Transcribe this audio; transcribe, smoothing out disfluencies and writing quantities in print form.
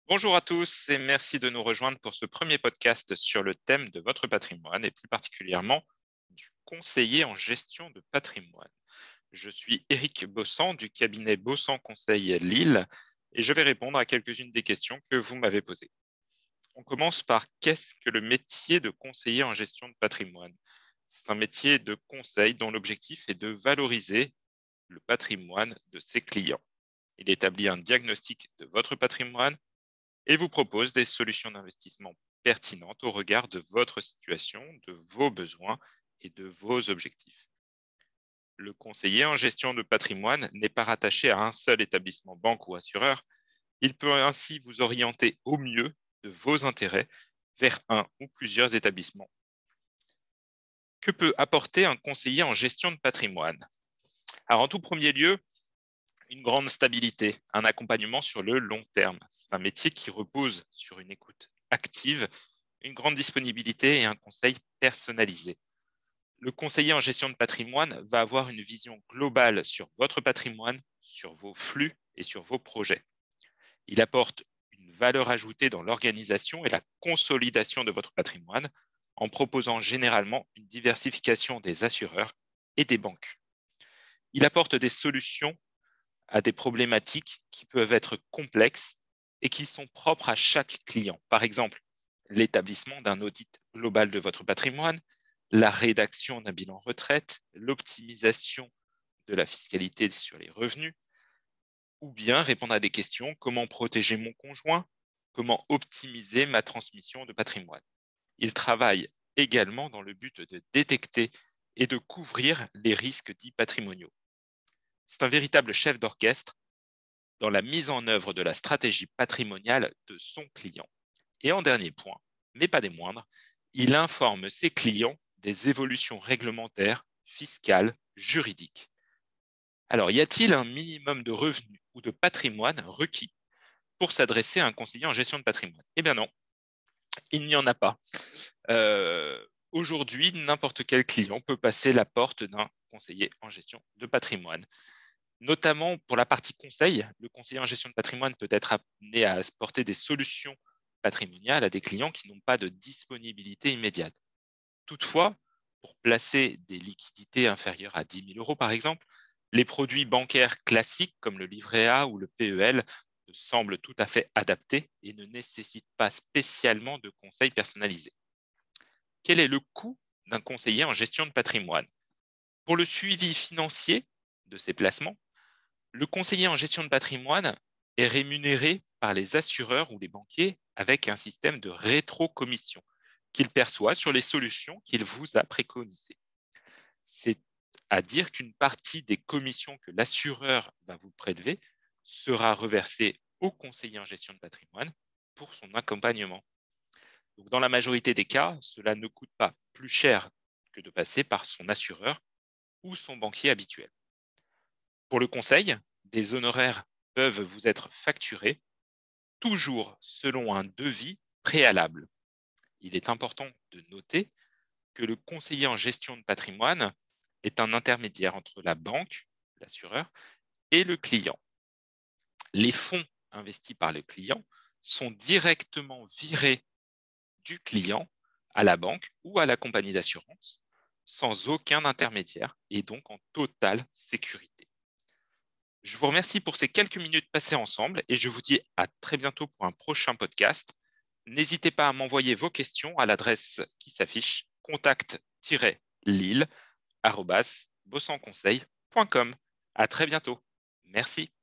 Bonjour à tous et merci de nous rejoindre pour ce premier podcast sur le thème de votre patrimoine et plus particulièrement du conseiller en gestion de patrimoine. Je suis Éric Bossan du cabinet Bossan Conseil Lille et je vais répondre à quelques-unes des questions que vous m'avez posées. On commence par qu'est-ce que le métier de conseiller en gestion de patrimoine? C'est un métier de conseil dont l'objectif est de valoriser le patrimoine de ses clients. Il établit un diagnostic de votre patrimoine et vous propose des solutions d'investissement pertinentes au regard de votre situation, de vos besoins et de vos objectifs. Le conseiller en gestion de patrimoine n'est pas rattaché à un seul établissement, banque ou assureur. Il peut ainsi vous orienter au mieux de vos intérêts vers un ou plusieurs établissements. Que peut apporter un conseiller en gestion de patrimoine? Alors, en tout premier lieu, une grande stabilité, un accompagnement sur le long terme. C'est un métier qui repose sur une écoute active, une grande disponibilité et un conseil personnalisé. Le conseiller en gestion de patrimoine va avoir une vision globale sur votre patrimoine, sur vos flux et sur vos projets. Il apporte une valeur ajoutée dans l'organisation et la consolidation de votre patrimoine en proposant généralement une diversification des assureurs et des banques. Il apporte des solutions à des problématiques qui peuvent être complexes et qui sont propres à chaque client. Par exemple, l'établissement d'un audit global de votre patrimoine, la rédaction d'un bilan retraite, l'optimisation de la fiscalité sur les revenus, ou bien répondre à des questions: comment protéger mon conjoint, comment optimiser ma transmission de patrimoine. Il travaille également dans le but de détecter et de couvrir les risques dits patrimoniaux. C'est un véritable chef d'orchestre dans la mise en œuvre de la stratégie patrimoniale de son client. Et en dernier point, mais pas des moindres, il informe ses clients des évolutions réglementaires, fiscales, juridiques. Alors, y a-t-il un minimum de revenus ou de patrimoine requis pour s'adresser à un conseiller en gestion de patrimoine? Eh bien non, il n'y en a pas. Aujourd'hui, n'importe quel client peut passer la porte d'un conseiller en gestion de patrimoine. Notamment pour la partie conseil, le conseiller en gestion de patrimoine peut être amené à apporter des solutions patrimoniales à des clients qui n'ont pas de disponibilité immédiate. Toutefois, pour placer des liquidités inférieures à 10 000 euros, par exemple, les produits bancaires classiques comme le livret A ou le PEL semblent tout à fait adaptés et ne nécessitent pas spécialement de conseils personnalisés. Quel est le coût d'un conseiller en gestion de patrimoine? Pour le suivi financier de ces placements, le conseiller en gestion de patrimoine est rémunéré par les assureurs ou les banquiers avec un système de rétrocommission qu'il perçoit sur les solutions qu'il vous a préconisées. C'est-à-dire qu'une partie des commissions que l'assureur va vous prélever sera reversée au conseiller en gestion de patrimoine pour son accompagnement. Donc, dans la majorité des cas, cela ne coûte pas plus cher que de passer par son assureur ou son banquier habituel. Pour le conseil, des honoraires peuvent vous être facturés, toujours selon un devis préalable. Il est important de noter que le conseiller en gestion de patrimoine est un intermédiaire entre la banque, l'assureur, et le client. Les fonds investis par le client sont directement virés du client à la banque ou à la compagnie d'assurance sans aucun intermédiaire et donc en totale sécurité. Je vous remercie pour ces quelques minutes passées ensemble et je vous dis à très bientôt pour un prochain podcast. N'hésitez pas à m'envoyer vos questions à l'adresse qui s'affiche contact-lille@bossanconseil.com. À très bientôt. Merci.